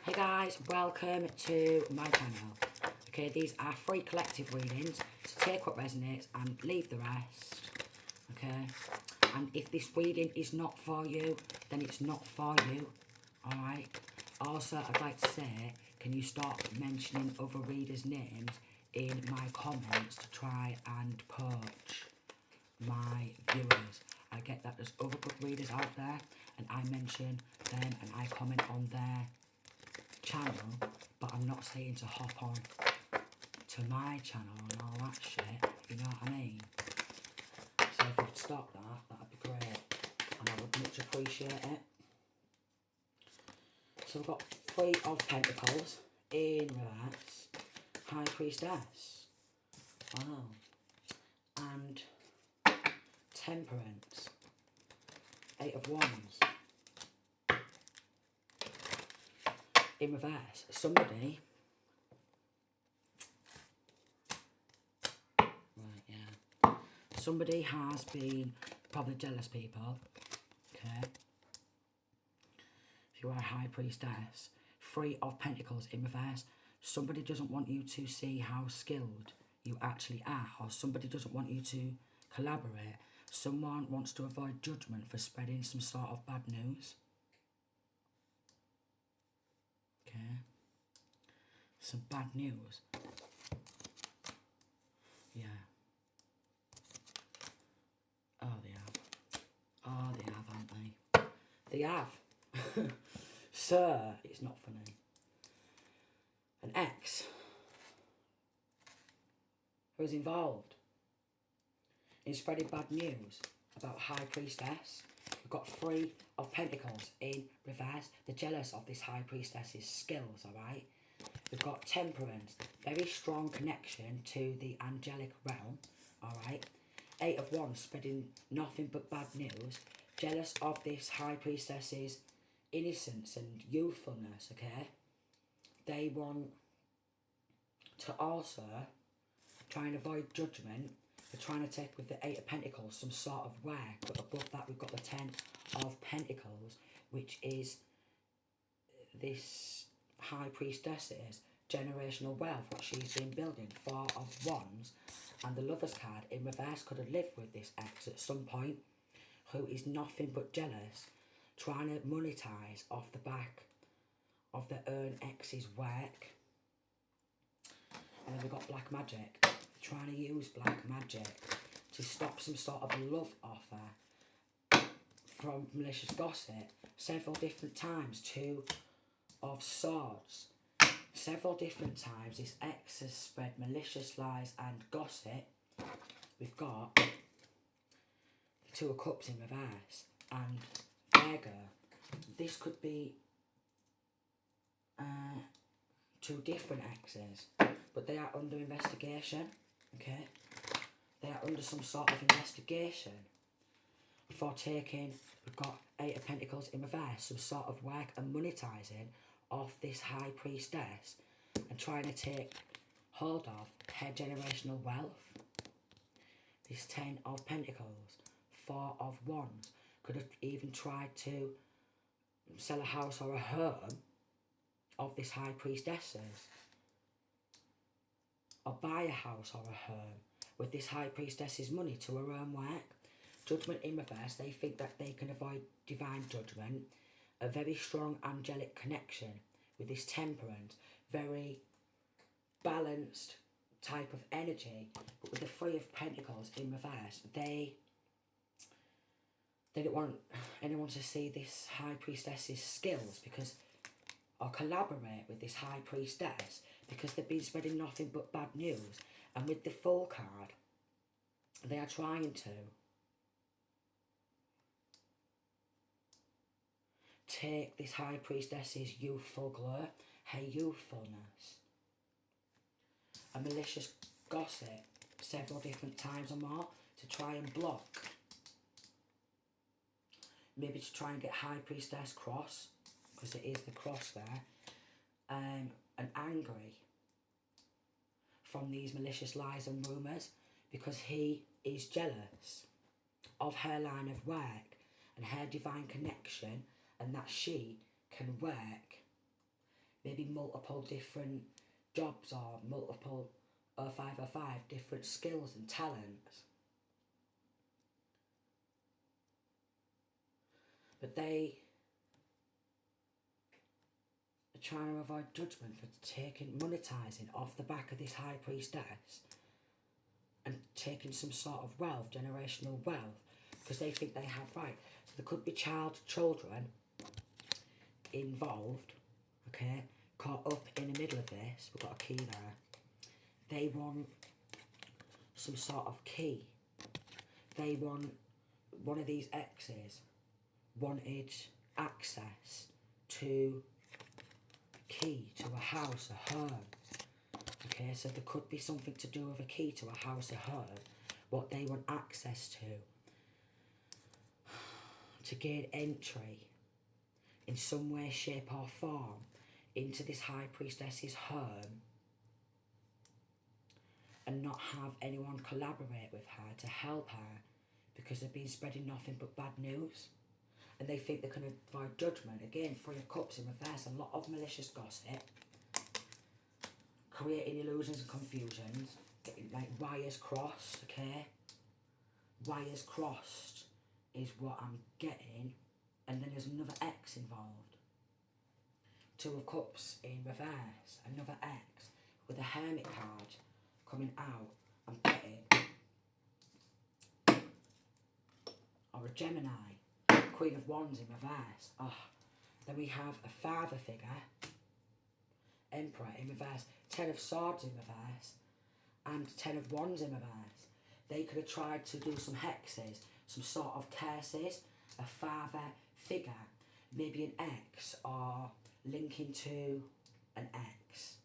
Hey guys, welcome to my channel. Okay, these are free collective readings, so take what resonates and leave the rest. Okay, and if this reading is not for you, then it's not for you. Alright, also I'd like to say, can you stop mentioning other readers' names in my comments to try and poach my viewers? I get that there's other good readers out there, and I mention them and I comment on their channel, but I'm not saying to hop on to my channel and all that shit, you know what I mean? So if you'd stop that, that'd be great, and I would much appreciate it. So we've got Three of Pentacles in reverse, High Priestess, wow, and Temperance, Eight of Wands. In reverse, somebody, right, yeah, somebody has been, probably jealous people, okay, if you are a High Priestess, Three of Pentacles in reverse, somebody doesn't want you to see how skilled you actually are, or somebody doesn't want you to collaborate, someone wants to avoid judgment for spreading some sort of bad news, okay, some bad news, yeah. Oh, they have. Oh, they have, haven't they? They have. Sir, it's not funny. An ex who is involved in spreading bad news about High Priestess. We've got Three of Pentacles in reverse. They're jealous of this High Priestess's skills, alright? We've got Temperance, very strong connection to the angelic realm, alright? Eight of Wands, spreading nothing but bad news. Jealous of this High Priestess's innocence and youthfulness, okay? They want to also try and avoid judgment. They're trying to take with the Eight of Pentacles some sort of work, but above that we've got the Ten of Pentacles, which is this High Priestess's generational wealth, what she's been building. Four of Wands, and the Lover's card in reverse could have lived with this ex at some point, who is nothing but jealous, trying to monetize off the back of their own ex's work. And then we've got Black Magic, trying to use black magic to stop some sort of love offer from malicious gossip. Several different times, Two of Swords. Several different times this ex has spread malicious lies and gossip. We've got the Two of Cups in reverse and Virgo. This could be two different exes, but they are under investigation, okay? They are under some sort of investigation for taking, we've got Eight of Pentacles in reverse, some sort of work and monetizing off this High Priestess and trying to take hold of her generational wealth. This Ten of Pentacles, Four of Wands, could have even tried to sell a house or a home of this High Priestess's, or buy a house or a home with this High Priestess's money to her own work. Judgment in reverse, they think that they can avoid divine judgment. A very strong angelic connection with this Temperance, very balanced type of energy, but with the Three of Pentacles in reverse, they don't want anyone to see this High Priestess's skills because, or collaborate with this High Priestess, because they've been spreading nothing but bad news. And with the Fool card, they are trying to take this High Priestess's youthful glow, her youthfulness, and malicious gossip several different times or more to try and block. Maybe to try and get High Priestess cross, because it is the cross there, and angry from these malicious lies and rumours, because he is jealous of her line of work and her divine connection, and that she can work maybe multiple different jobs or multiple 0505 different skills and talents. But they are trying to avoid judgment for monetizing off the back of this High Priestess and taking some sort of wealth, generational wealth, because they think they have right. So there could be children involved, okay, caught up in the middle of this. We've got a key there. They want some sort of key. They want, one of these exes wanted access to a key to a house, a home. Okay, so there could be something to do with a key to a house, a home, what they want access to gain entry in some way, shape or form into this High Priestess's home and not have anyone collaborate with her to help her because they've been spreading nothing but bad news. And they think they can avoid judgment. Again, 3 of Cups in reverse, a lot of malicious gossip, creating illusions and confusions, getting like wires crossed, okay? Wires crossed is what I'm getting. And then there's another X involved. 2 of Cups in reverse, another X with a Hermit card coming out. I'm getting, or a Gemini, Queen of Wands in reverse. Oh, then we have a father figure, Emperor in reverse, 10 of Swords in reverse, and 10 of Wands in reverse. They could have tried to do some hexes, some sort of curses, a father figure, maybe an X, or linking to an X,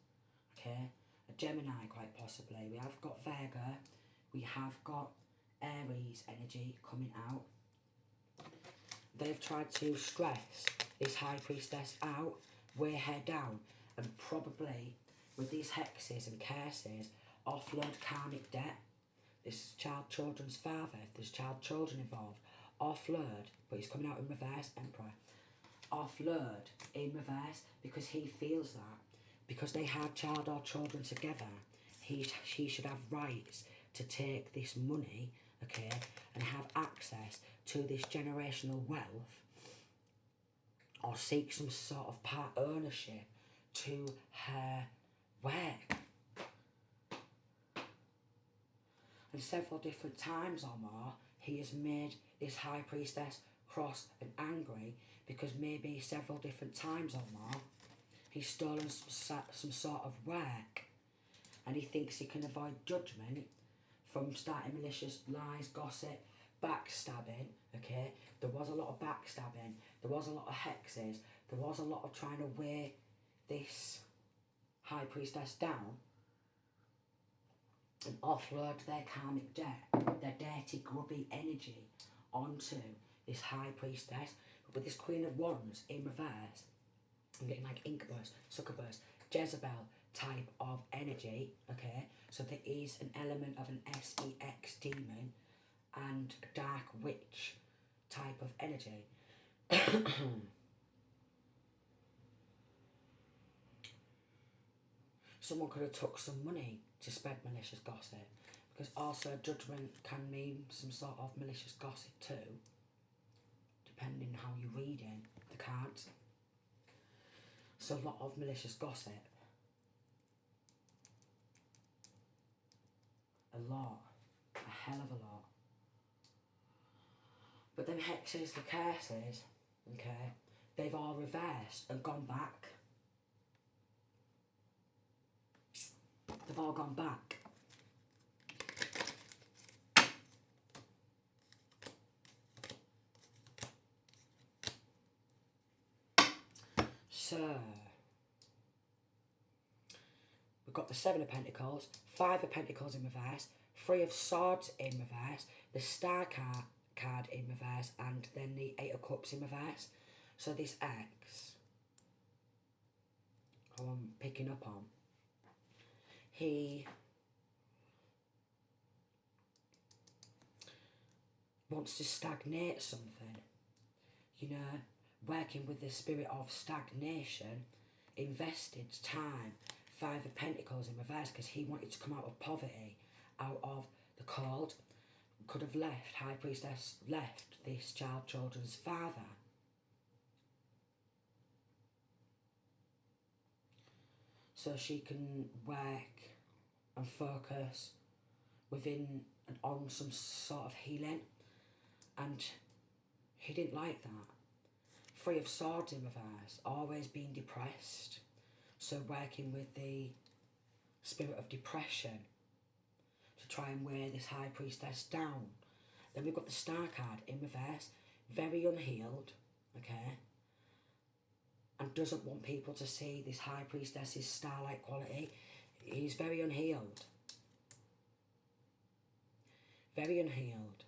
okay? A Gemini, quite possibly. We have got Virgo, we have got Aries energy coming out. They've tried to stress this High Priestess out, weigh her down, and probably with these hexes and curses, offload karmic debt. This children's father, if there's children involved, offload, but he's coming out in reverse, Emperor. Offload in reverse because he feels that because they have child or children together, she should have rights to take this money, okay, and have access to this generational wealth or seek some sort of part ownership to her work. And several different times or more, he has made this High Priestess cross and angry because maybe several different times or more, he's stolen some sort of work and he thinks he can avoid judgment from starting malicious lies, gossip, backstabbing, okay? There was a lot of backstabbing, there was a lot of hexes, there was a lot of trying to weigh this High Priestess down and offload their karmic debt, their dirty, grubby energy onto this High Priestess. But with this Queen of Wands in reverse, I'm getting like incubus, succubus, Jezebel type of energy, okay? So there is an element of an sex demon and a dark witch type of energy. Someone could have took some money to spread malicious gossip, because also judgment can mean some sort of malicious gossip too, depending how you're reading the cards. So a lot of malicious gossip. A lot. A hell of a lot. But them hexes, the curses, okay, they've all reversed and gone back. They've all gone back. So, we've got the 7 of Pentacles, 5 of Pentacles in reverse, 3 of Swords in reverse, the Star card in reverse, and then the 8 of Cups in reverse. So this X, who I'm picking up on, he wants to stagnate something, you know, working with the spirit of stagnation invested time, Five of Pentacles in reverse, because he wanted to come out of poverty, out of the cold. Could have left, High Priestess left this children's father. So she can work and focus within and on some sort of healing. And he didn't like that. Three of Swords in reverse, always being depressed. So working with the spirit of depression to try and wear this High Priestess down. Then we've got the Star card in reverse, very unhealed, okay? And doesn't want people to see this High Priestess's star-like quality. He's very unhealed. Very unhealed.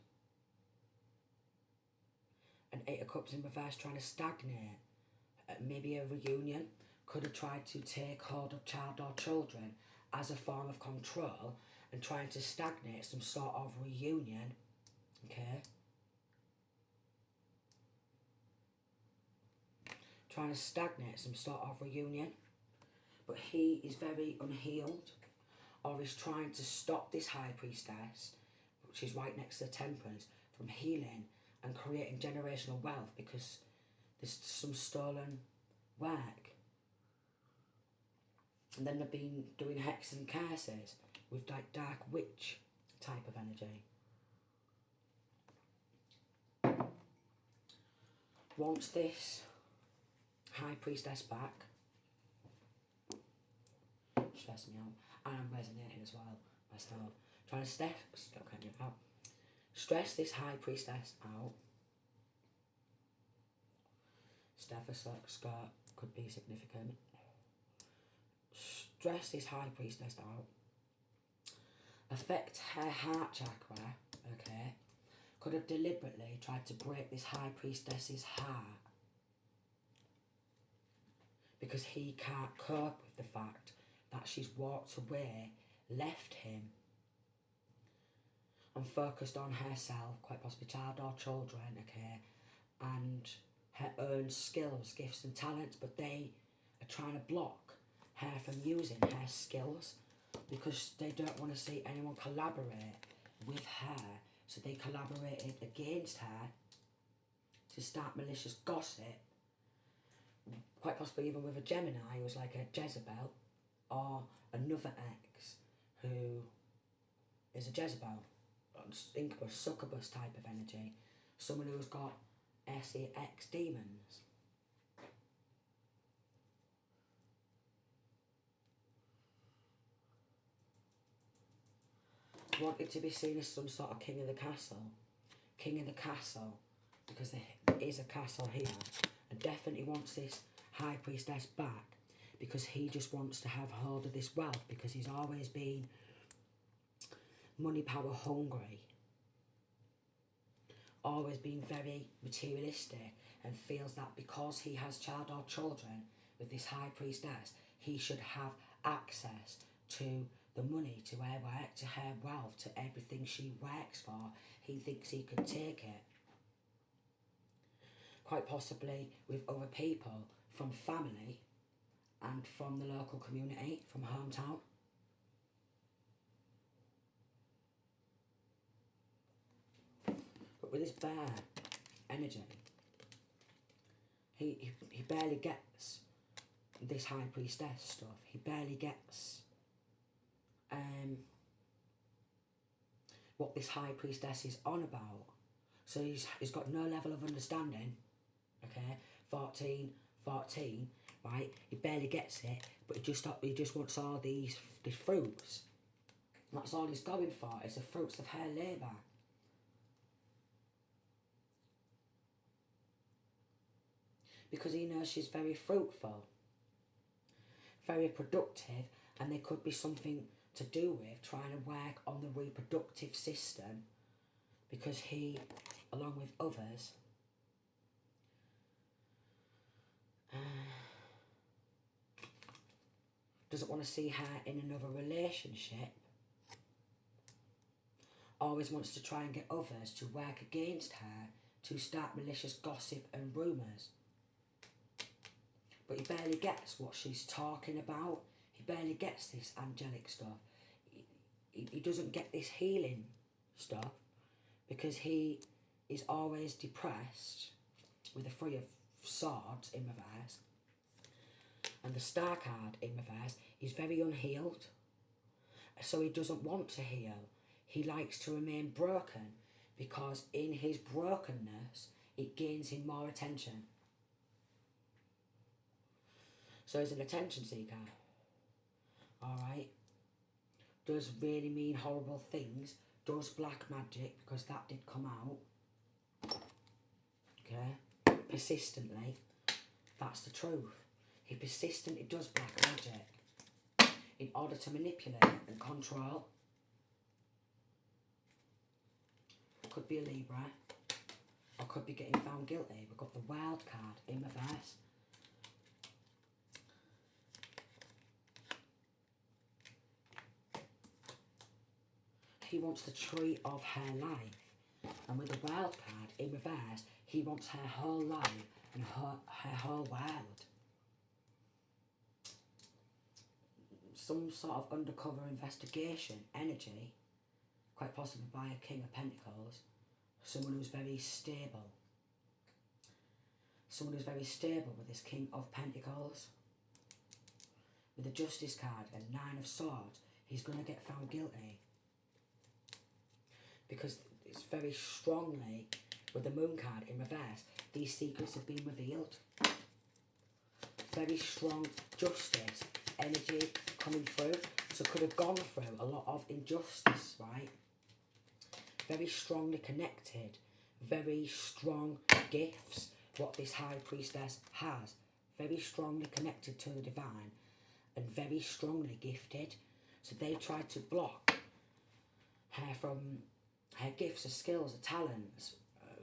And Eight of Cups in reverse, trying to stagnate. Maybe a reunion. Could have tried to take hold of child or children as a form of control and trying to stagnate some sort of reunion. Okay. Trying to stagnate some sort of reunion. But he is very unhealed. Or is trying to stop this High Priestess, which is right next to the Temperance, from healing and creating generational wealth, because there's some stolen work. And then they've been doing hexes and curses with like dark witch type of energy. Wants this High Priestess back. Stressing me out. And I'm resonating as well myself. Trying to stress this High Priestess out. Stethoscope could be significant. Stress this High Priestess out. Affect her heart chakra, okay? Could have deliberately tried to break this High Priestess's heart. Because he can't cope with the fact that she's walked away, left him, and focused on herself, quite possibly child or children, okay? And her own skills, gifts and talents, but they are trying to block her from using her skills because they don't want to see anyone collaborate with her. So they collaborated against her to start malicious gossip, quite possibly even with a Gemini who was like a Jezebel, or another ex who is a Jezebel, incubus, succubus type of energy, someone who's got sex demons. Wanted to be seen as some sort of king of the castle. King of the castle, because there is a castle here, and definitely wants this High Priestess back because he just wants to have hold of this wealth, because he's always been money power hungry, always been very materialistic, and feels that because he has child or children with this High Priestess, he should have access to the money, to her work, to her wealth, to everything she works for. He thinks he could take it. Quite possibly with other people from family and from the local community, from hometown. But with this bear energy, he barely gets this High Priestess stuff. He barely gets what this High Priestess is on about. So he's got no level of understanding, okay? 14, right? He barely gets it, but he just wants all these fruits. That's all he's going for, is the fruits of her labour. Because he knows she's very fruitful, very productive, and there could be something to do with trying to work on the reproductive system, because he, along with others, doesn't want to see her in another relationship, always wants to try and get others to work against her, to start malicious gossip and rumours. but he barely gets what she's talking about. He barely gets this angelic stuff. He doesn't get this healing stuff because he is always depressed with the Three of Swords in reverse. And the Star card in reverse is very unhealed. So he doesn't want to heal. He likes to remain broken because in his brokenness, it gains him more attention. So he's an attention seeker. Alright? Does really mean horrible things. Does black magic, because that did come out. Okay? Persistently. That's the truth. He persistently does black magic in order to manipulate and control. Could be a Libra, or could be getting found guilty. We've got the Wild card in reverse. He wants the tree of her life, and with the Wild card in reverse, he wants her whole life and her whole world. Some sort of undercover investigation energy, quite possibly by a King of Pentacles, someone who's very stable. Someone who's very stable with this King of Pentacles. With the Justice card and Nine of Swords, he's going to get found guilty. Because it's very strongly, with the Moon card in reverse, these secrets have been revealed. Very strong justice energy coming through. So could have gone through a lot of injustice, right? Very strongly connected. Very strong gifts, what this High Priestess has. Very strongly connected to the divine and very strongly gifted. So they tried to block her from her gifts, her skills, her talents,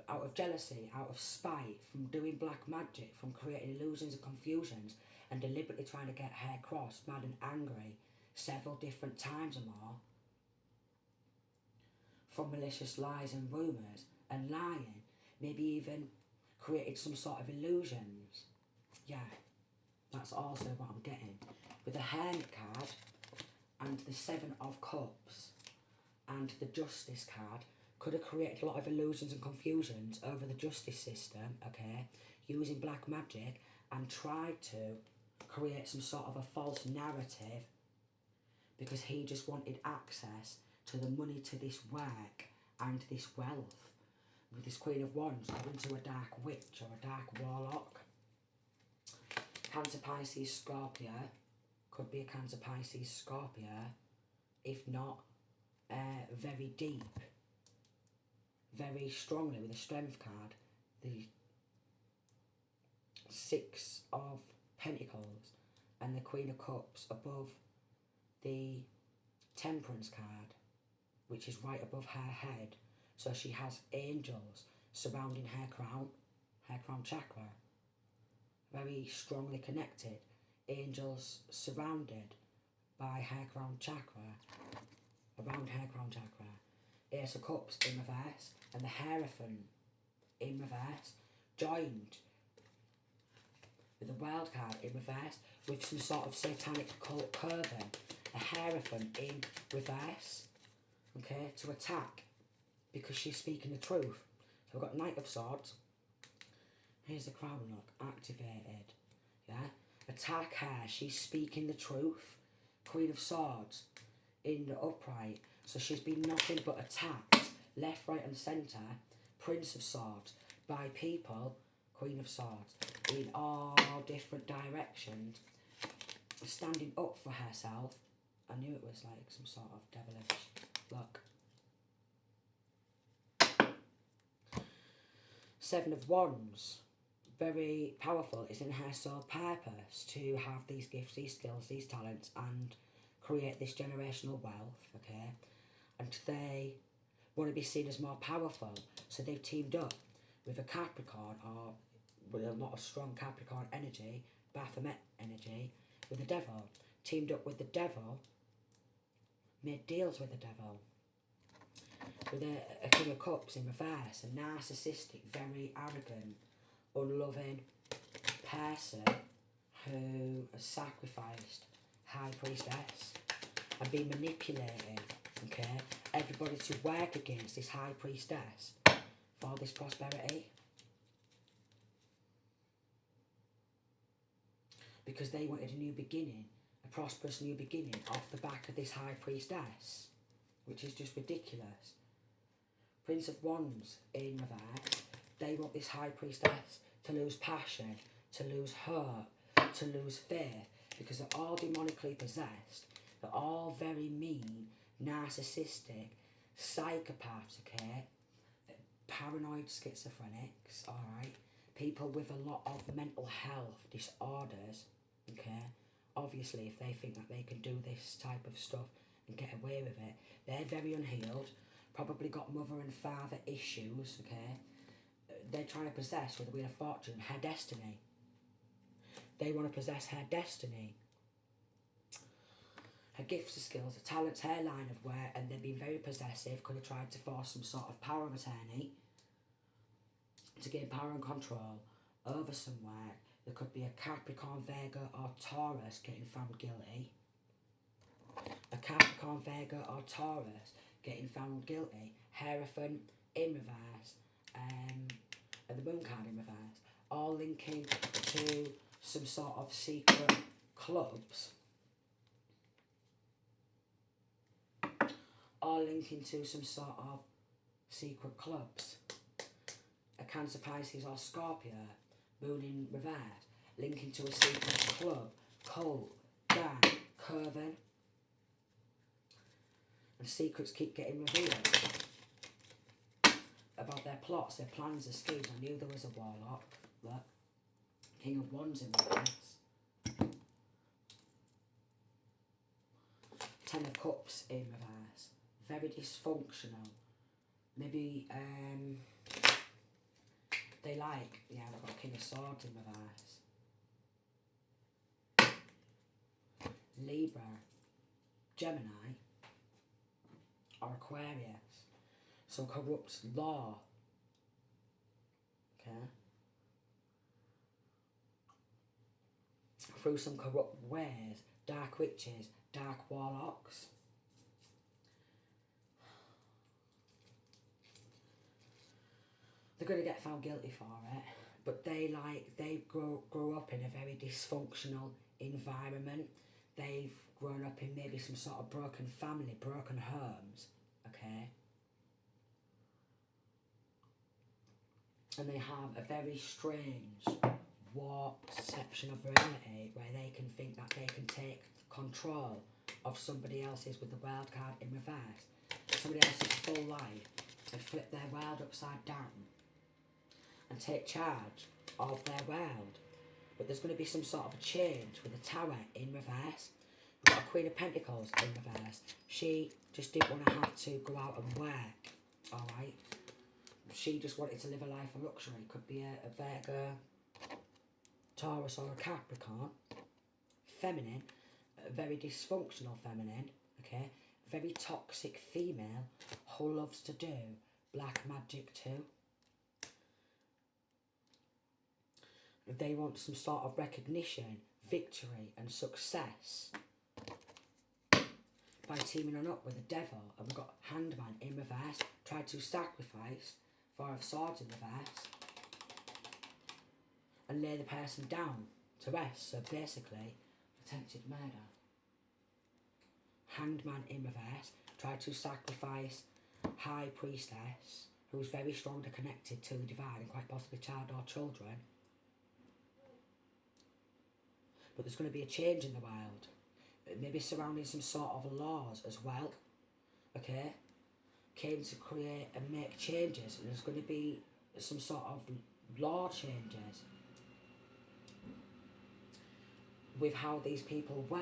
out of jealousy, out of spite, from doing black magic, from creating illusions and confusions, and deliberately trying to get her cross, mad and angry, several different times or more, from malicious lies and rumours, and lying, maybe even created some sort of illusions. Yeah, that's also what I'm getting. With the Hermit card, and the Seven of Cups, and the Justice card, could have created a lot of illusions and confusions over the justice system, okay, using black magic, and tried to create some sort of a false narrative because he just wanted access to the money, to this work and this wealth. With this Queen of Wands going to a dark witch or a dark warlock. Cancer, Pisces, Scorpio. Could be a Cancer, Pisces, Scorpio. If not, very deep. Very strongly with the Strength card. The Six of Pentacles and the Queen of Cups above the Temperance card, which is right above her head. So she has angels surrounding her crown chakra. Very strongly connected. Angels surrounded by her crown chakra, around her crown chakra. Ace of Cups in reverse, and the Hierophant in reverse, joined with the Wild card in reverse, with some sort of satanic occult curving. A Hierophant in reverse, okay, to attack, because she's speaking the truth. So we've got Knight of Swords. Here's the crown lock, activated. Yeah, attack her, she's speaking the truth. Queen of Swords in the upright. So she's been nothing but attacked, left, right and centre. Prince of Swords, by people, Queen of Swords, in all different directions, standing up for herself. I knew it was like some sort of devilish look. Seven of Wands, very powerful. It's in her sole purpose to have these gifts, these skills, these talents, and create this generational wealth, okay? And they want to be seen as more powerful, so they've teamed up with a Capricorn, or with a lot of strong Capricorn energy, Baphomet energy, with the Devil. Teamed up with the Devil, made deals with the Devil. With a King of Cups in reverse, a narcissistic, very arrogant, unloving person has sacrificed High Priestess and been manipulating, okay, everybody to work against this High Priestess for this prosperity. Because they wanted a new beginning, a prosperous new beginning off the back of this High Priestess, which is just ridiculous. Prince of Wands in reverse, they want this High Priestess to lose passion, to lose hope, to lose faith, because they're all demonically possessed. They're all very mean, narcissistic, psychopaths, okay? Paranoid schizophrenics, alright? People with a lot of mental health disorders, okay? Obviously, if they think that they can do this type of stuff and get away with it, they're very unhealed, probably got mother and father issues, okay? They're trying to possess, with the Wheel of Fortune, her destiny. They want to possess her destiny. Her gifts, her skills, her talents, her line of work, and they've been very possessive, could have tried to force some sort of power of attorney to gain power and control over some work. There could be a Capricorn, Virgo or Taurus getting found guilty. A Capricorn, Virgo or Taurus getting found guilty. Hierophant in reverse, and the Moon card in reverse, all linking to some sort of secret clubs. All linking to some sort of secret clubs. A Cancer, Pisces or Scorpio, Moon in reverse, linking to a secret club, cult, gang, coven. And secrets keep getting revealed about their plots, their plans, their schemes. I knew there was a warlock. Look, King of Wands in reverse. 10 of Cups in reverse. Very dysfunctional. Maybe, they like, yeah, they've got King of Swords in reverse. Libra, Gemini, or Aquarius. Some corrupt law. Okay? Through some corrupt ways, dark witches, dark warlocks. They're going to get found guilty for it, but they grow up in a very dysfunctional environment. They've grown up in maybe some sort of broken family, broken homes, okay? And they have a very strange, warped perception of reality where they can think that they can take control of somebody else's, with the World card in reverse, somebody else's full life, and flip their world upside down and take charge of their world. But there's going to be some sort of a change with the Tower in reverse. We've got a Queen of Pentacles in reverse. She just didn't want to have to go out and work, alright? She just wanted to live a life of luxury. Could be a Virgo, Taurus or a Capricorn. Feminine, a very dysfunctional feminine, okay? Very toxic female who loves to do black magic too. They want some sort of recognition, victory and success by teaming on up with the devil. And we've got Hangman in reverse, tried to sacrifice 4 of Swords in reverse and lay the person down to rest. So basically, attempted murder. Hanged Man in reverse, tried to sacrifice High Priestess, who was very strongly connected to the divine and quite possibly child or children. But there's going to be a change in the world, maybe surrounding some sort of laws as well, okay? Came to create and make changes, and there's going to be some sort of law changes with how these people work.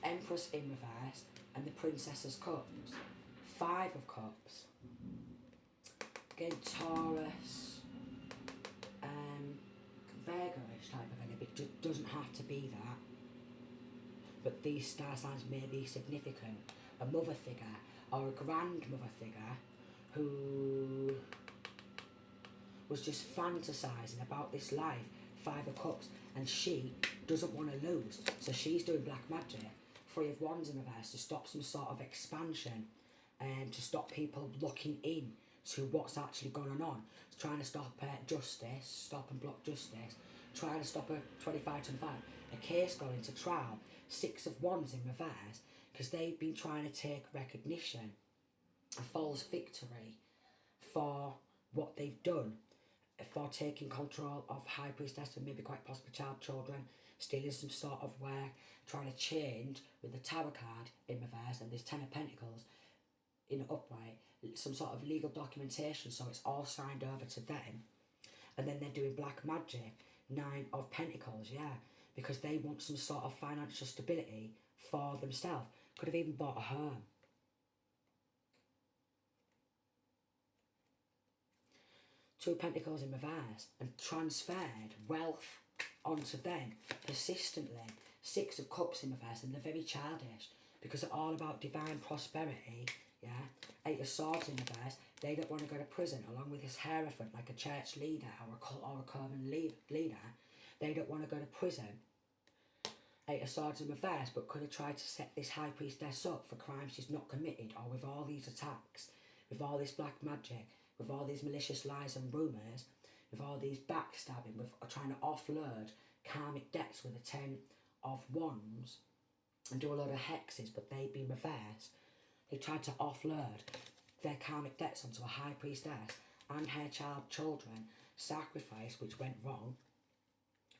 Empress in reverse and the Princess's Cups. 5 of Cups. Again, Taurus, Virgo-ish type of energy, but it doesn't have to be that. but these star signs may be significant. A mother figure or a grandmother figure who was just fantasising about this life, 5 of Cups, and she doesn't want to lose. So she's doing black magic, 3 of Wands in reverse, to stop some sort of expansion and to stop people looking in to what's actually going on. It's trying to stop justice, stop and block justice, trying to stop a 25-25, a case going to trial, 6 of Wands in reverse, because they've been trying to take recognition, a false victory for what they've done, for taking control of High Priestess and maybe quite possibly children, stealing some sort of work, trying to change with the Tower card in reverse and this 10 of Pentacles in upright, some sort of legal documentation so it's all signed over to them. And then they're doing black magic, 9 of Pentacles, yeah, because they want some sort of financial stability for themselves. Could have even bought a home. Two of Pentacles in reverse and transferred wealth onto them persistently. 6 of Cups in reverse, and they're very childish because they're all about divine prosperity. Yeah, 8 of Swords in reverse. They don't want to go to prison along with this Hierophant, like a church leader or a cult or a coven leader. They don't want to go to prison. 8 of Swords in reverse, but could have tried to set this High Priestess up for crimes she's not committed, or with all these attacks, with all this black magic, with all these malicious lies and rumours, with all these backstabbing, with trying to offload karmic debts with a 10 of Wands and do a lot of hexes, but they've been reversed. They tried to offload their karmic debts onto a High Priestess and her children, sacrifice, which went wrong,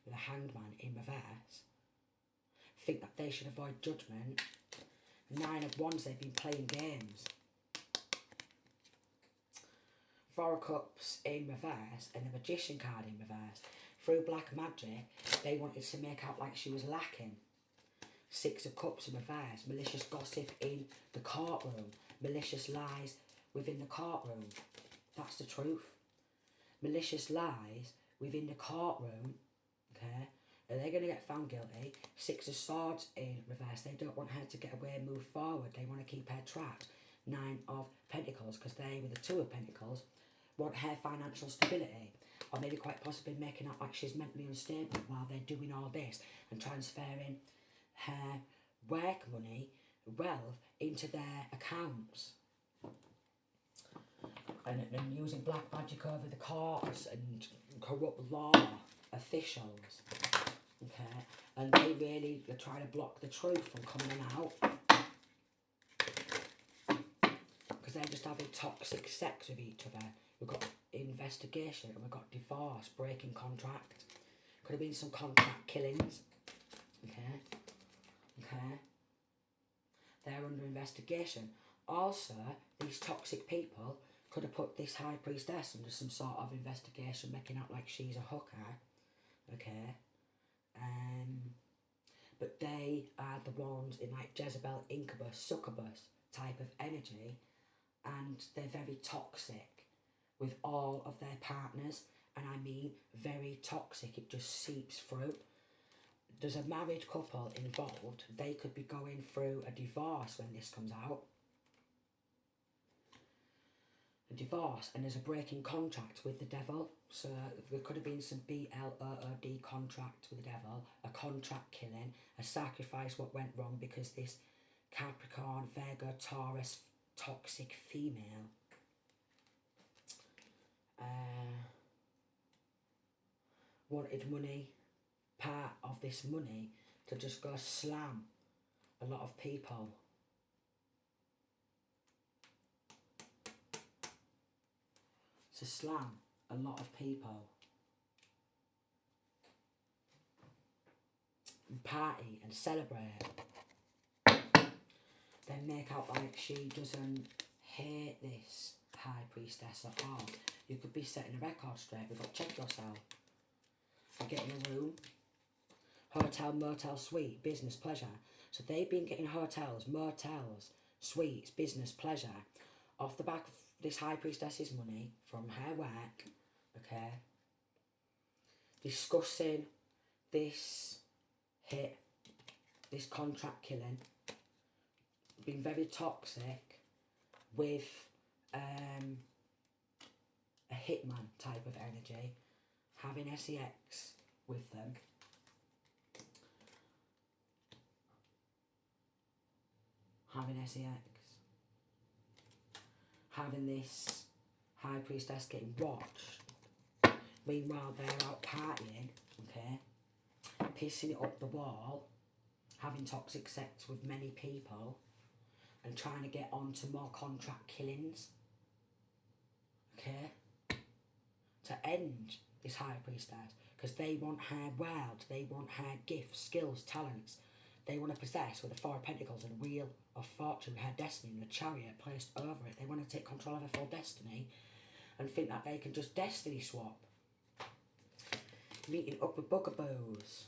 with a Hanged Man in reverse. Think that they should avoid judgment. 9 of Wands, they've been playing games. 4 of Cups in reverse and the Magician card in reverse. Through black magic, they wanted to make out like she was lacking. 6 of Cups in reverse, malicious gossip in the courtroom, malicious lies within the courtroom. That's the truth. Malicious lies within the courtroom, okay? Are they going to get found guilty? 6 of Swords in reverse, they don't want her to get away and move forward. They want to keep her trapped. 9 of Pentacles, because they, with the 2 of Pentacles, want her financial stability. Or maybe quite possibly making out like she's mentally unstable while they're doing all this and transferring her work money, wealth, into their accounts. And using black magic over the courts and corrupt law officials. Okay, and they really are trying to block the truth from coming out. Because they're just having toxic sex with each other. We've got investigation and we've got divorce, breaking contract. Could have been some contract killings. Okay. Okay. They're under investigation. Also, these toxic people could have put this High Priestess under some sort of investigation, making out like she's a hooker. Okay. But they are the ones in like Jezebel, Incubus, Succubus type of energy, and they're very toxic with all of their partners, and I mean very toxic. It just seeps through. There's a married couple involved. They could be going through a divorce when this comes out. A divorce, and there's a breaking contract with the devil. So there could have been some BLOOD contract with the devil, a contract killing, a sacrifice what went wrong because this Capricorn, Virgo, Taurus, toxic female wanted money, part of this money, to just go slam a lot of people. To slam a lot of people. And party and celebrate. Then make out like she doesn't hate this High Priestess at all. You could be setting a record straight. We've got to check yourself. And get in a room. Hotel, motel, suite, business, pleasure. So they've been getting hotels, motels, suites, business, pleasure, off the back of this High Priestess's money from her work, okay? Discussing this hit this contract killing, being very toxic with a hitman type of energy, having sex with them. Having sex. Having this High Priestess getting watched. Meanwhile, they're out partying, okay? Pissing it up the wall. Having toxic sex with many people. And trying to get on to more contract killings. Okay? To end this High Priestess. Because they want her world. They want her gifts, skills, talents. They want to possess with the Four of Pentacles and Wheel of Fortune, her destiny and the Chariot placed over it. They want to take control of her full destiny and think that they can just destiny swap. Meeting up with bugaboos.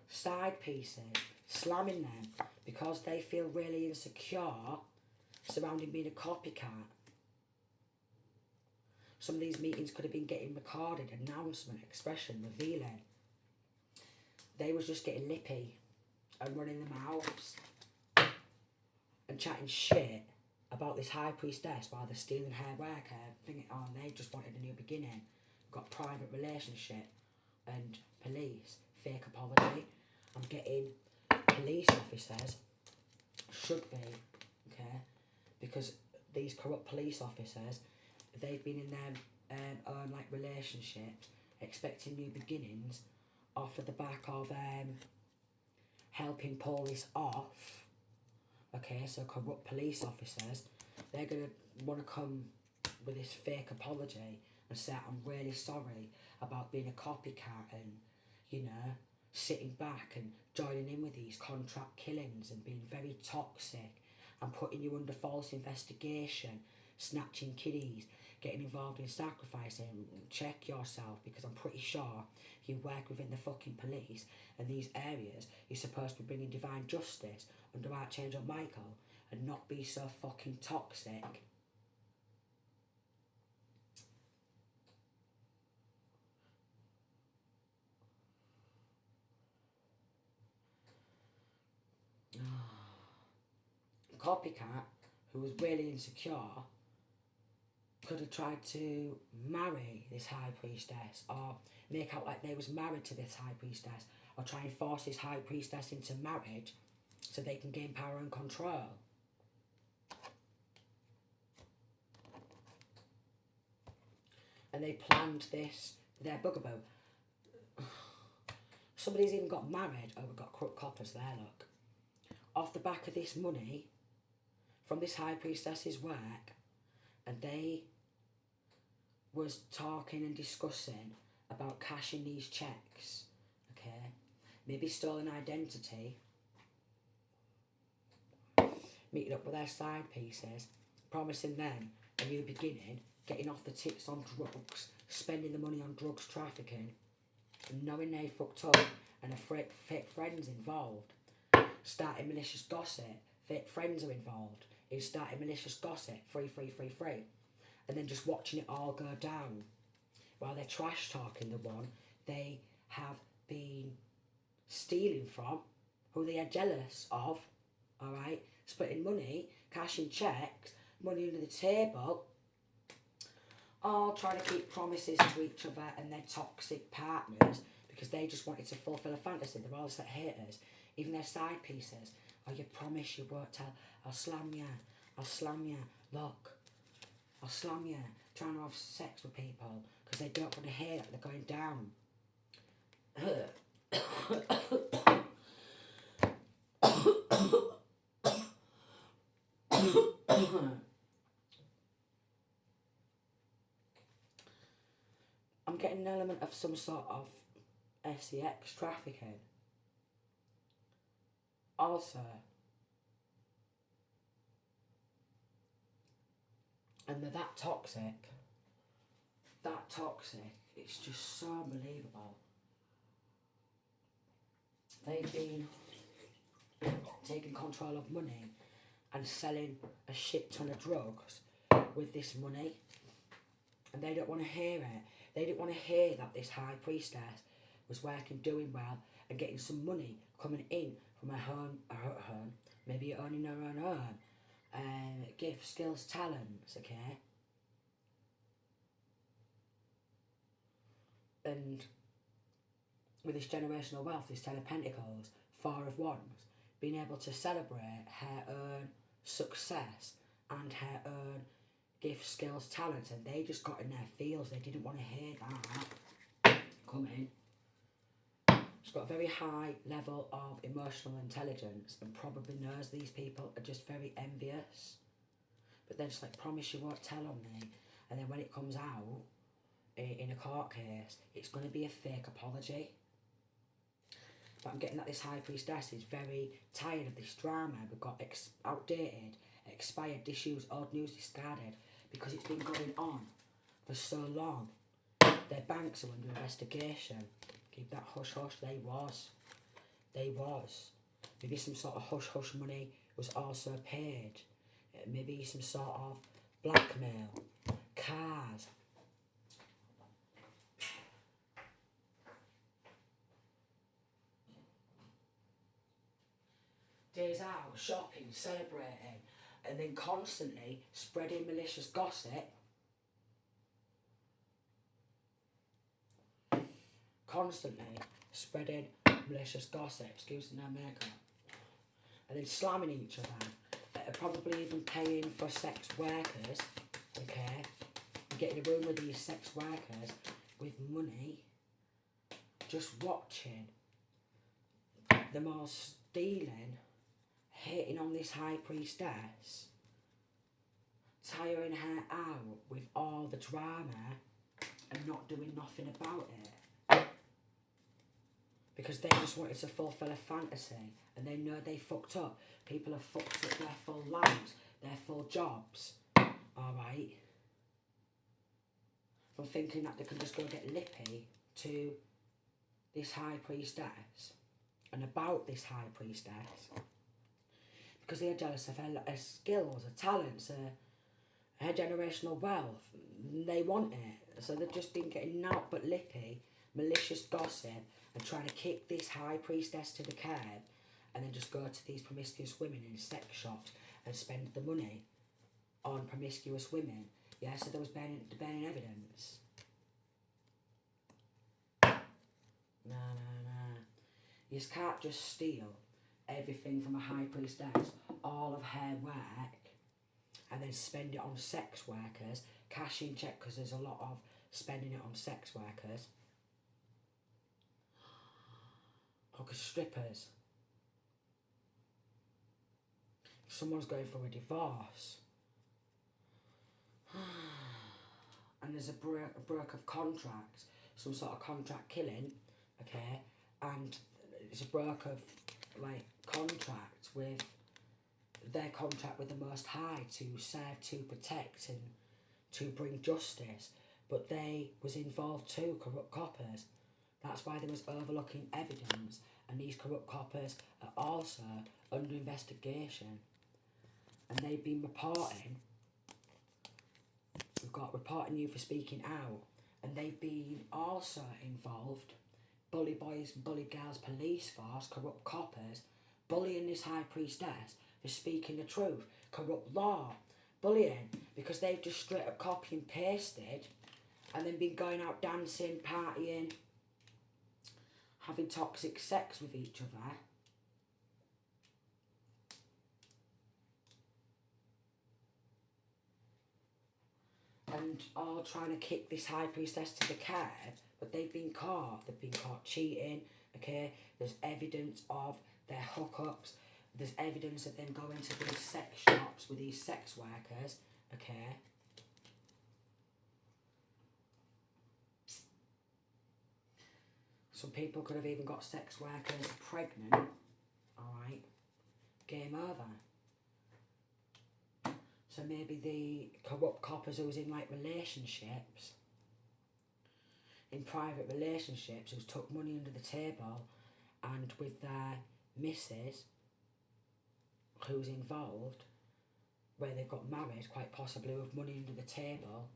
Side pieces. Slamming them because they feel really insecure surrounding being a copycat. Some of these meetings could have been getting recorded, announcement, expression, revealing. They was just getting lippy and running their mouths and chatting shit about this High Priestess while they're stealing her work, thinking, oh, they just wanted a new beginning. Got private relationship and police, fake apology. I'm getting police officers, should be, okay, because these corrupt police officers, they've been in their own like relationships, expecting new beginnings, off of the back of helping pull this off. Okay, so corrupt police officers, they're going to want to come with this fake apology and say, I'm really sorry about being a copycat and, you know, sitting back and joining in with these contract killings and being very toxic and putting you under false investigation, snatching kiddies, getting involved in sacrificing. Check yourself, because I'm pretty sure if you work within the fucking police and these areas, you're supposed to be bringing divine justice under Archangel Michael and not be so fucking toxic. Copycat, who was really insecure, could have tried to marry this High Priestess or make out like they was married to this High Priestess or try and force this High Priestess into marriage so they can gain power and control. And they planned this with their bugaboo. Somebody's even got married. Oh, we've got crook coppers there, look. Off the back of this money from this High Priestess's work, and they was talking and discussing about cashing these checks, okay? Maybe stolen identity, meeting up with their side pieces, promising them a new beginning, getting off the tits on drugs, spending the money on drugs trafficking, and knowing they fucked up and a fake friends involved, starting malicious gossip, fake friends are involved in starting malicious gossip, free, and then just watching it all go down while they're trash talking the one they have been stealing from, who they are jealous of, alright, splitting money, cashing checks, money under the table, all trying to keep promises to each other and their toxic partners because they just wanted to fulfill a fantasy. They're all set haters, even their side pieces. Oh, you promise you won't tell, I'll slam you, look, I'll slam you, trying to have sex with people because they don't want to hear that they're going down. I'm getting an element of some sort of sex trafficking. Also, and they're that toxic, it's just so unbelievable. They've been taking control of money and selling a shit ton of drugs with this money, and they don't want to hear it. They didn't want to hear that this High Priestess was working, doing well, and getting some money coming in from her own, maybe earning her own gifts, skills, talents, okay? And with this generational wealth, this Ten of Pentacles, Four of Wands, being able to celebrate her own success and her own gifts, skills, talents, and they just got in their feels. They didn't want to hear that coming. She's got a very high level of emotional intelligence and probably knows these people are just very envious. But then she's like, promise you won't tell on me. And then when it comes out in a court case, it's going to be a fake apology. But I'm getting that this High Priestess is very tired of this drama. We've got outdated, expired, disused, old news discarded, because it's been going on for so long. Their banks are under investigation. Keep that hush hush. They was. Maybe some sort of hush hush money was also paid. Maybe some sort of blackmail. Cars. Days out, shopping, celebrating, and then constantly spreading malicious gossip. Constantly spreading malicious gossip, excuse the makeup, and then slamming each other, probably even paying for sex workers, okay, getting a room with these sex workers with money, just watching them all stealing, hitting on this High Priestess, tiring her out with all the drama and not doing nothing about it. Because they just wanted to fulfill a fantasy and they know they fucked up. People have fucked up their full lives, their full jobs, alright? From thinking that they can just go get lippy to this High Priestess and about this High Priestess. Because they are jealous of her skills, her talents, her generational wealth. They want it. So they've just been getting naught but lippy, malicious gossip, and trying to kick this High Priestess to the curb, and then just go to these promiscuous women in sex shops and spend the money on promiscuous women. Yeah, so there was burning evidence. No. You can't just steal everything from a High Priestess, all of her work, and then spend it on sex workers, cash in check, because there's a lot of spending it on sex workers. Because strippers. If someone's going for a divorce and there's a break of contract, some sort of contract killing, okay, and it's a break of like contract with their contract with the Most High to serve, to protect and to bring justice, but they was involved too, corrupt coppers. That's why there was overlooking evidence, and these corrupt coppers are also under investigation. And they've been reporting, we've got reporting you for speaking out, and they've been also involved, bully boys, bully girls, police force, corrupt coppers, bullying this High Priestess for speaking the truth, corrupt law, bullying, because they've just straight up copy and pasted, and then been going out dancing, partying, having toxic sex with each other. And all trying to kick this High Priestess to the curb, but they've been caught. They've been caught cheating, okay? There's evidence of their hookups. There's evidence of them going to these sex shops with these sex workers, okay? Some people could have even got sex workers pregnant, alright? Game over. So maybe the corrupt coppers who was in like relationships, in private relationships, who's took money under the table, and with their missus who's involved, where they've got married, quite possibly with money under the table,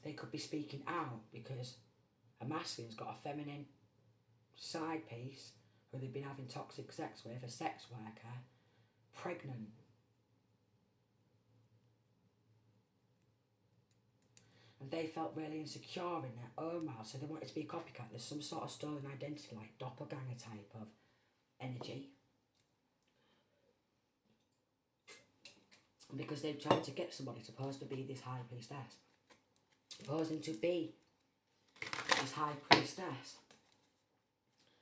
they could be speaking out because A masculine's got a feminine side piece who they've been having toxic sex with, a sex worker, pregnant. And they felt really insecure in their own mouth, so they wanted to be a copycat. There's some sort of stolen identity, like doppelganger type of energy. And because they've tried to get somebody supposed to be this high priestess, posing to be this high priestess.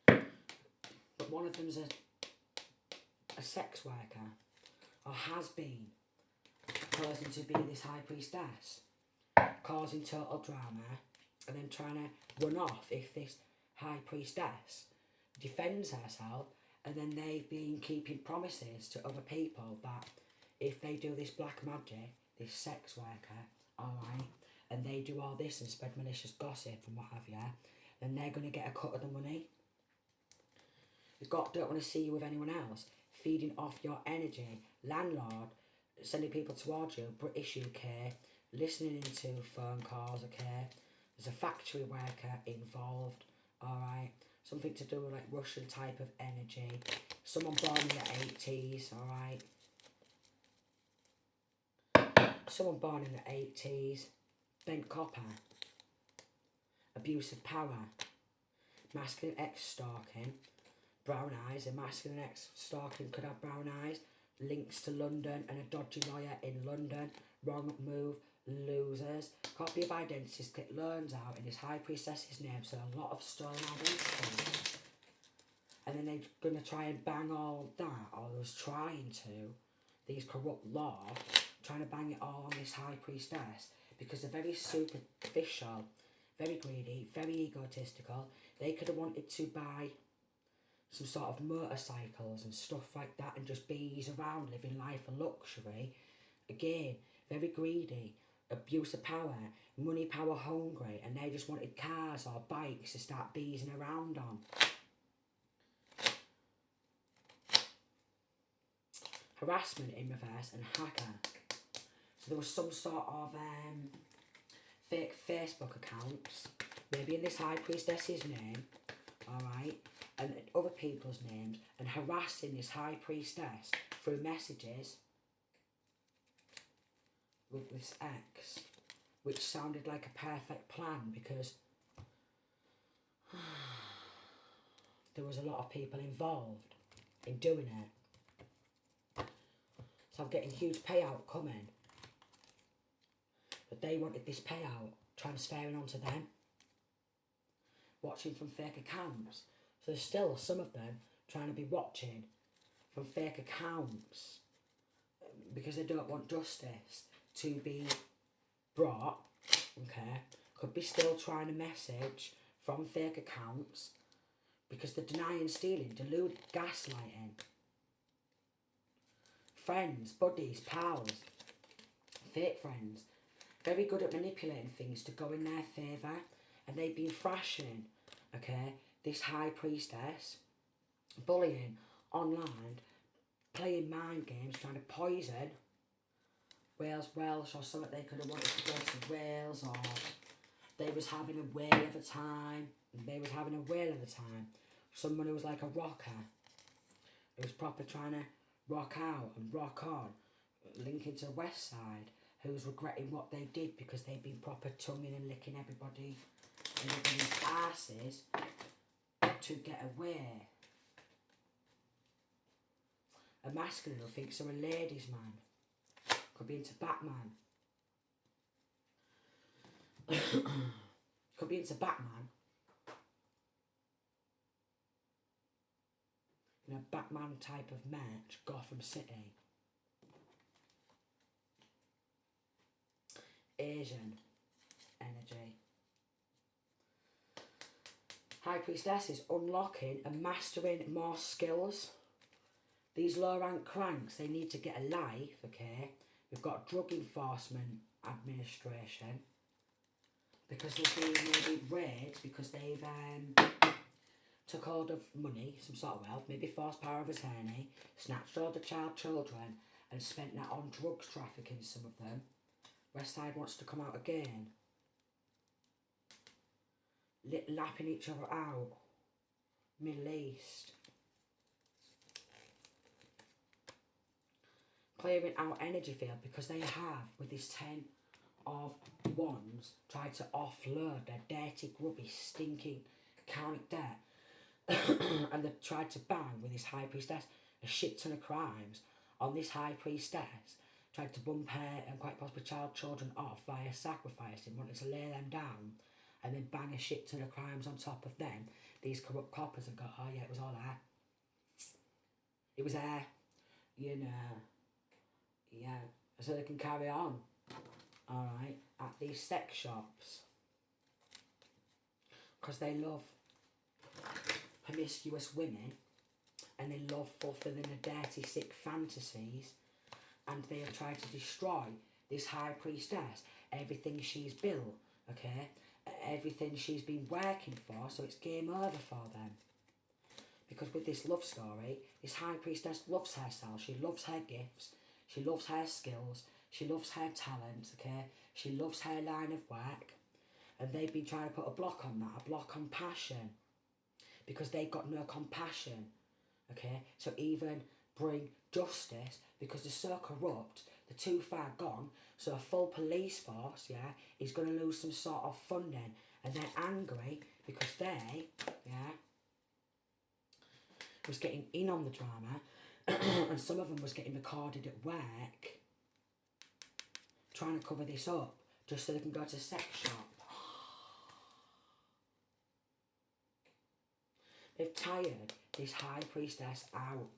But one of them's a sex worker, or has been, posing to be this high priestess, causing total drama, and then trying to run off if this high priestess defends herself, and then they've been keeping promises to other people that if they do this black magic, this sex worker, alright, and they do all this and spread malicious gossip and what have you, then they're going to get a cut of the money. The God don't want to see you with anyone else, feeding off your energy, landlord, sending people towards you, British UK, listening into phone calls, okay, there's a factory worker involved, alright, something to do with like Russian type of energy, someone born in the 80s, alright, someone born in the 80s, bent copper, abuse of power, masculine ex stalking, brown eyes, a masculine ex stalking could have brown eyes, links to London and a dodgy lawyer in London, wrong move, losers, copy of identities, click loans out in his high priestess's name, so a lot of stolen identities. And then they're going to try and bang all that, or was trying to, these corrupt law, trying to bang it all on this high priestess, because they're very superficial, very greedy, very egotistical. They could have wanted to buy some sort of motorcycles and stuff like that and just bees around living life of luxury. Again, very greedy, abuse of power, money power hungry, and they just wanted cars or bikes to start beezing around on. Harassment in reverse and hacker. So there was some sort of fake Facebook accounts, maybe in this high priestess's name, alright, and other people's names, and harassing this high priestess through messages with this ex, which sounded like a perfect plan because there was a lot of people involved in doing it. So I'm getting huge payout coming. But they wanted this payout transferring onto them. Watching from fake accounts. So there's still some of them trying to be watching from fake accounts because they don't want justice to be brought, okay? Could be still trying to message from fake accounts because they're denying, stealing, deluding, gaslighting. Friends, buddies, pals, fake friends, very good at manipulating things to go in their favour, and they've been thrashing, okay, this high priestess, bullying online, playing mind games, trying to poison Wales Welsh or something. They could have wanted to go to Wales, or they was having a whale of a time. Someone who was like a rocker, who was proper trying to rock out and rock on, linking to the West Side, who was regretting what they did because they'd been proper tonguing and licking everybody and everybody's asses to get away. A masculine who thinks they're a ladies' man. Could be into Batman. Could be into Batman. You know, Batman type of merch, Gotham City. Asian energy. High Priestess is unlocking and mastering more skills. These low rank cranks, they need to get a life, okay? We've got Drug Enforcement Administration because they've been maybe raped because they've took hold of money, some sort of wealth, maybe forced power of attorney, snatched all the children and spent that on drugs trafficking, some of them. West Side wants to come out again. lapping each other out. Middle East. Clearing out energy field, because they have, with this 10 of Wands, tried to offload their dirty, grubby, stinking karmic debt. And they've tried to bang with this High Priestess a shit ton of crimes on this High Priestess. Tried to bump her and quite possibly children off via sacrificing, wanting to lay them down and then bang a shit ton of crimes on top of them. These corrupt coppers have got, oh yeah, it was all there. It was there, you know. Yeah, so they can carry on, alright, at these sex shops. Because they love promiscuous women and they love fulfilling their dirty, sick fantasies, and they have tried to destroy this High Priestess, everything she's built, okay, everything she's been working for, so it's game over for them. Because with this love story, this High Priestess loves herself, she loves her gifts, she loves her skills, she loves her talents, okay, she loves her line of work, and they've been trying to put a block on that, a block on passion, because they've got no compassion, okay, so even bring justice, because they're so corrupt, they're too far gone, so a full police force, yeah, is going to lose some sort of funding, and they're angry because they, yeah, was getting in on the drama, and some of them was getting recorded at work, trying to cover this up, just so they can go to sex shop. They've tired this High Priestess out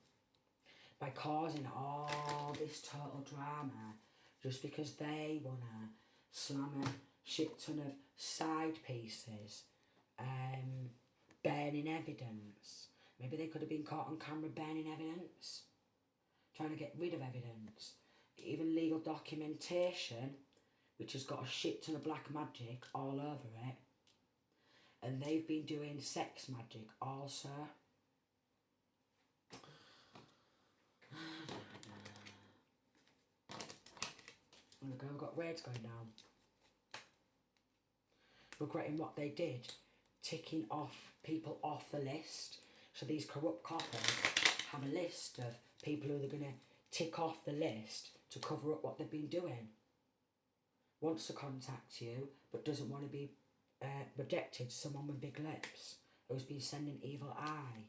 by causing all this total drama just because they want to slam a shit ton of side pieces, burning evidence. Maybe they could have been caught on camera burning evidence, trying to get rid of evidence. Even legal documentation, which has got a shit ton of black magic all over it. And they've been doing sex magic also. Look, I've got raids going down. Regretting what they did, ticking off people off the list. So these corrupt coppers have a list of people who they're going to tick off the list to cover up what they've been doing. Wants to contact you, but doesn't want to be rejected. Someone with big lips who's been sending evil eye.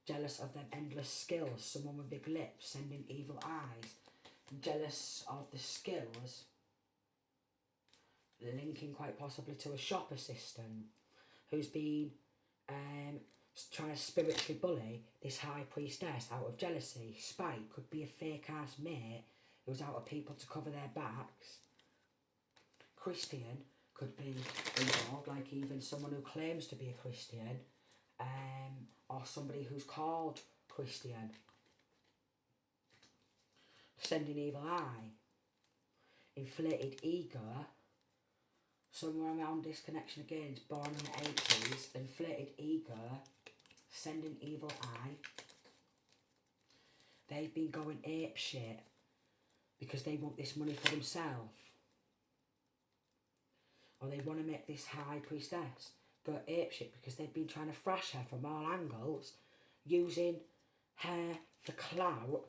Jealous of them endless skills. Someone with big lips sending evil eyes. Jealous of the skills. Linking quite possibly to a shop assistant who's been trying to spiritually bully this High Priestess out of jealousy. Spite could be a fake ass mate who's out of people to cover their backs. Christian could be involved, like even someone who claims to be a Christian, or somebody who's called Christian. Sending evil eye. Inflated ego. Somewhere around this connection again, it's born in the 80s. Inflated ego. Sending evil eye. They've been going ape shit because they want this money for themselves. Or they want to make this High Priestess go apeshit because they've been trying to thrash her from all angles, using her for clout.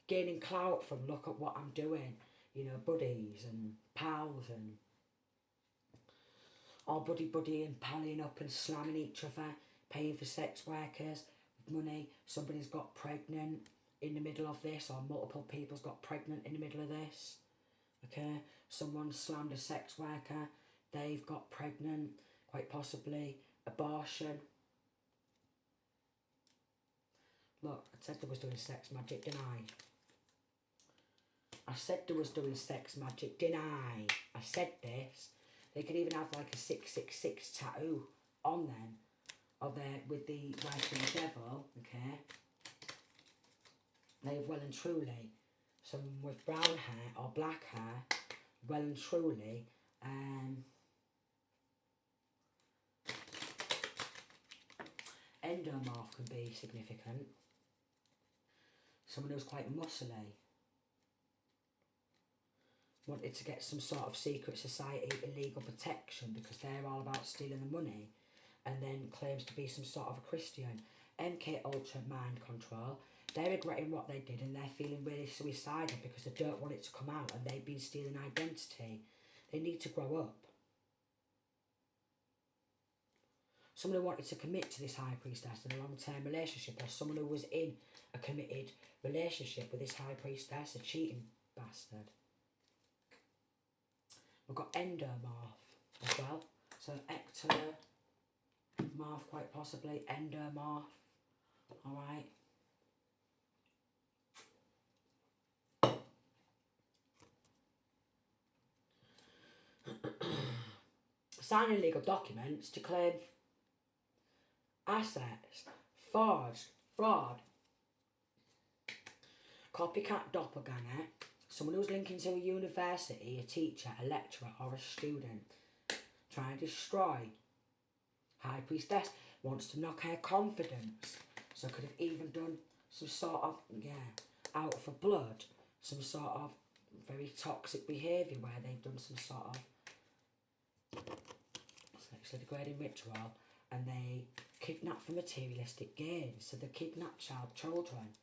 Gaining clout from, look at what I'm doing, you know, buddies and pals and all buddy and palling up and slamming each other, paying for sex workers with money. Somebody's got pregnant in the middle of this, or multiple people's got pregnant in the middle of this. Okay, someone slammed a sex worker, they've got pregnant, quite possibly abortion. Look, I said they was doing sex magic, didn't I? I said they was doing sex magic, didn't I? I said this. They could even have like a 666 tattoo on them, or there with the working devil, okay? They have well and truly, someone with brown hair or black hair, well and truly, endomorph can be significant. Someone who's quite muscly. wanted to get some sort of secret society illegal protection because they're all about stealing the money, and then claims to be some sort of a Christian. MK Ultra mind control. They're regretting what they did and they're feeling really suicidal because they don't want it to come out and they've been stealing identity. They need to grow up. Someone who wanted to commit to this High Priestess in a long-term relationship, or someone who was in a committed relationship with this High Priestess, a cheating bastard. We've got endomorph as well. So ectomorph, quite possibly, endomorph. Alright. Signing legal documents to claim assets, fraud, copycat doppelganger, someone who's linking to a university, a teacher, a lecturer or a student, trying to destroy. High Priestess wants to knock her confidence, so could have even done some sort of, out for blood, some sort of very toxic behaviour where they've done some sort of sexually degrading ritual and they kidnap for materialistic gain. So they kidnap children.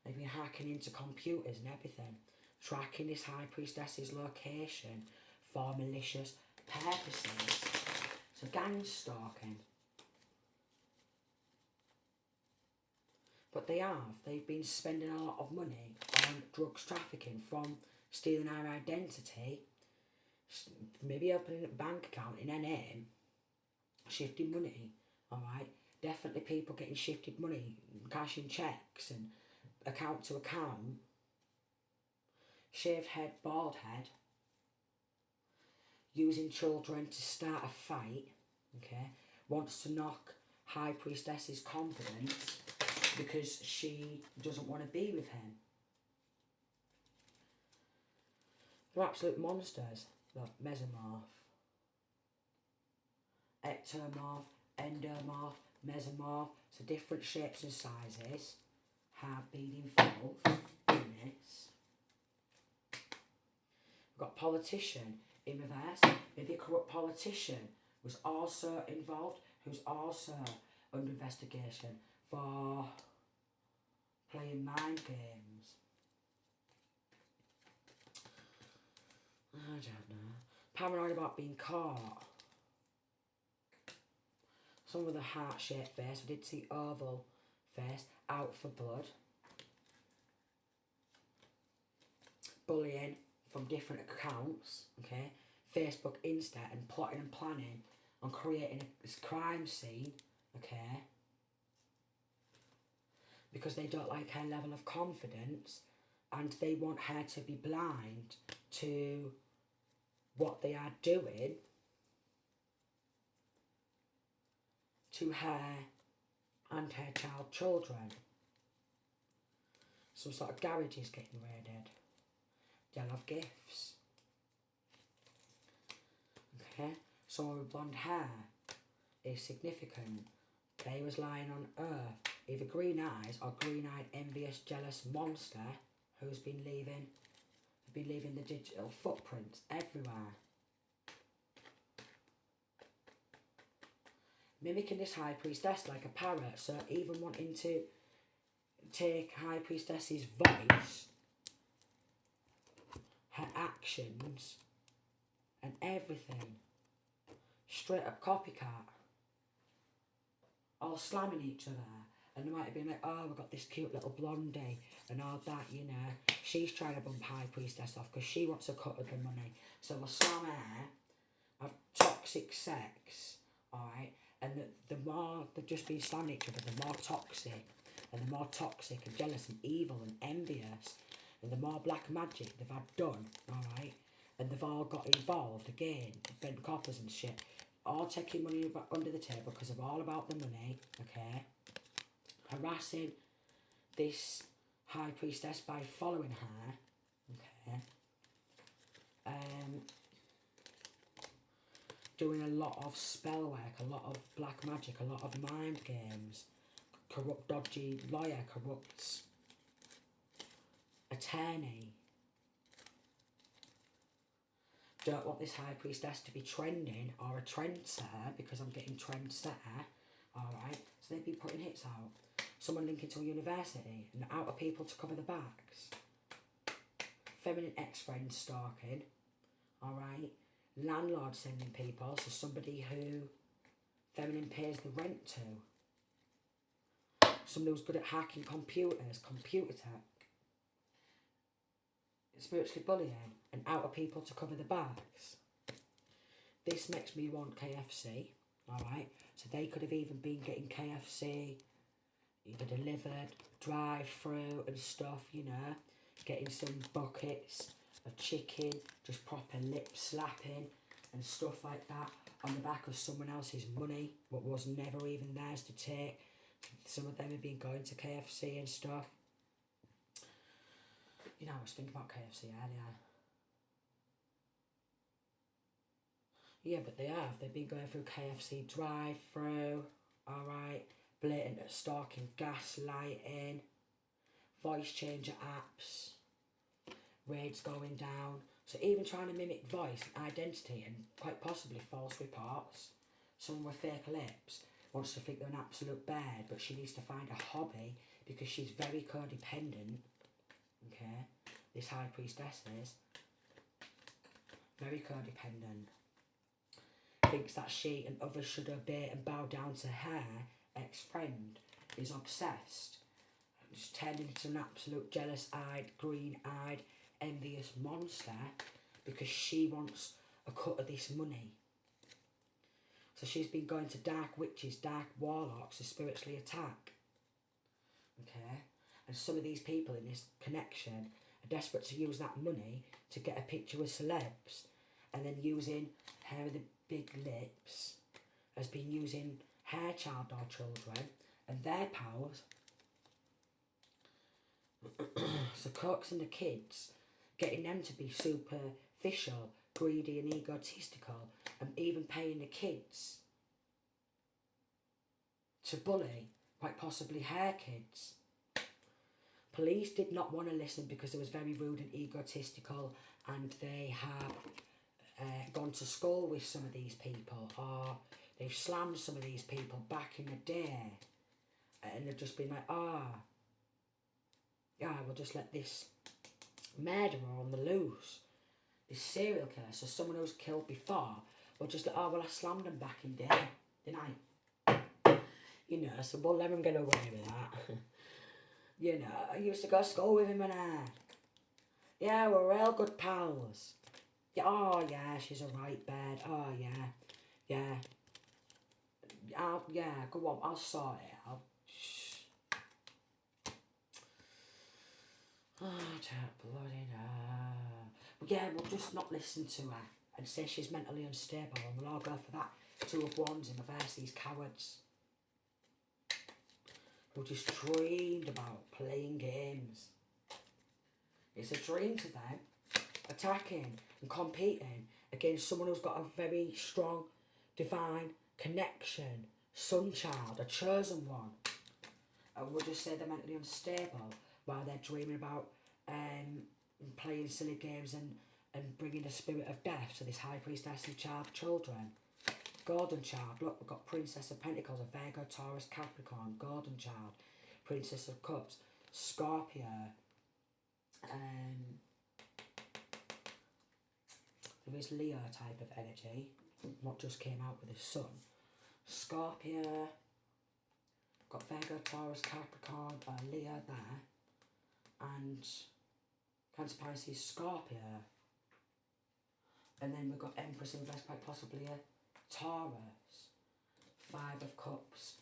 They've been hacking into computers and everything, tracking this High Priestess's location for malicious purposes. So gang stalking. But they've been spending a lot of money on drugs trafficking, from stealing our identity, maybe opening a bank account in NM, shifting money, alright? Definitely people getting shifted money, cashing checks and account to account. Shaved head, bald head. Using children to start a fight, okay? Wants to knock High Priestess's confidence because she doesn't want to be with him. They're absolute monsters. Look, mesomorph, ectomorph, endomorph, mesomorph. So different shapes and sizes have been involved in this. We've got politician in reverse. Maybe a corrupt politician was also involved, who's also under investigation for playing mind games. I don't know. Paranoid about being caught. Some with a heart-shaped face. I did see oval face. Out for blood. Bullying from different accounts. Okay. Facebook, Insta, and plotting and planning on creating a crime scene. Okay. Because they don't like her level of confidence and they want her to be blind to what they are doing to her and her children. Some sort of garage is getting raided. They'll have gifts. Okay, someone with blonde hair is significant. They was lying on earth. Either green eyes or green-eyed, envious, jealous monster who's been leaving the digital footprints everywhere. Mimicking this High Priestess like a parrot, so even wanting to take High Priestess's voice, her actions, and everything. Straight up copycat. All slamming each other. And they might have been like, oh, we've got this cute little blondie and all that, you know. She's trying to bump High Priestess off because she wants a cut of the money. So we'll slam her, have toxic sex, alright? And the more they've just been slamming each other, the more toxic. And the more toxic and jealous and evil and envious. And the more black magic they've had done, alright? And they've all got involved again, bent coppers and shit. All taking money under the table because they're all about the money, okay? Harassing this High Priestess by following her, okay? Doing a lot of spell work, a lot of black magic, a lot of mind games. Corrupt, dodgy lawyer corrupts a attorney. Don't want this High Priestess to be trending or a trendsetter, because I'm getting trendsetter. Alright, so they'd be putting hits out. Someone linking to a university and outer people to cover the backs. Feminine ex-friends stalking. Alright, landlord sending people, so somebody who feminine pays the rent to. Somebody who's good at hacking computers, computer tech. Spiritually bullying and outer people to cover the backs. This makes me want KFC, alright? So they could have even been getting KFC, either delivered, drive-through and stuff, you know. Getting some buckets of chicken, just proper lip slapping and stuff like that on the back of someone else's money, what was never even theirs to take. Some of them have been going to KFC and stuff. You know, I was thinking about KFC earlier. Yeah, but they have. They've been going through KFC drive-through, alright, blatant stalking, gaslighting, voice changer apps, raids going down. So even trying to mimic voice and identity and quite possibly false reports. Someone with fake lips wants to think they're an absolute bird, but she needs to find a hobby because she's very codependent. Okay, this High Priestess is very codependent. Thinks that she and others should obey and bow down to her ex-friend. Is obsessed. Just turned into an absolute jealous-eyed, green-eyed, envious monster because she wants a cut of this money. So she's been going to dark witches, dark warlocks to spiritually attack. Okay? And some of these people in this connection are desperate to use that money to get a picture with celebs, and then using her with the big lips has been using her child or children and their powers. So coaxing the kids, getting them to be superficial, greedy and egotistical, and even paying the kids to bully, quite possibly her kids. Police did not want to listen because it was very rude and egotistical, and they have gone to school with some of these people, or they've slammed some of these people back in the day, and they've just been like, yeah, we'll just let this murderer on the loose, this serial killer, so someone who's killed before, we'll just like, well, I slammed them back in the day, didn't I? You know, so we'll let him get away with that. You know, I used to go to school with him and yeah, we're real good pals. Yeah, oh yeah, she's a right bird. Oh yeah, yeah. Yeah, go on, I'll sort it out. Oh, I don't bloody know. But yeah, we'll just not listen to her and say she's mentally unstable, and we'll all go for that 2 of wands in reverse, these cowards who just dreamed about playing games. It's a dream to them, attacking and competing against someone who's got a very strong divine connection, sun child, a chosen one. And we'll just say they're mentally unstable while they're dreaming about playing silly games and bringing the spirit of death to this High Priestess and children. Golden Child, look, we've got Princess of Pentacles, a Virgo, Taurus, Capricorn, Golden Child, Princess of Cups, Scorpio, there is Leo type of energy, what just came out with the Sun. Scorpio, got Virgo, Taurus, Capricorn, Leo there, and Cancer, Pisces, Scorpio. And then we've got Empress in reverse, quite possibly a Taurus, 5 of Cups,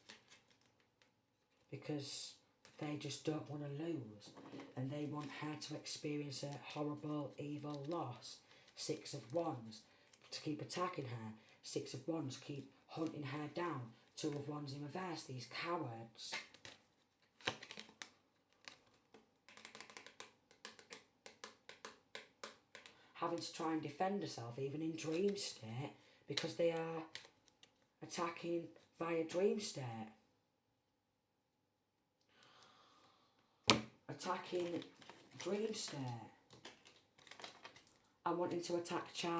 because they just don't want to lose and they want her to experience a horrible, evil loss. 6 of Wands to keep attacking her, 6 of Wands keep hunting her down, 2 of Wands in reverse, these cowards. Having to try and defend herself even in dream state because they are attacking via dream state. Attacking Dream state. I'm wanting to attack child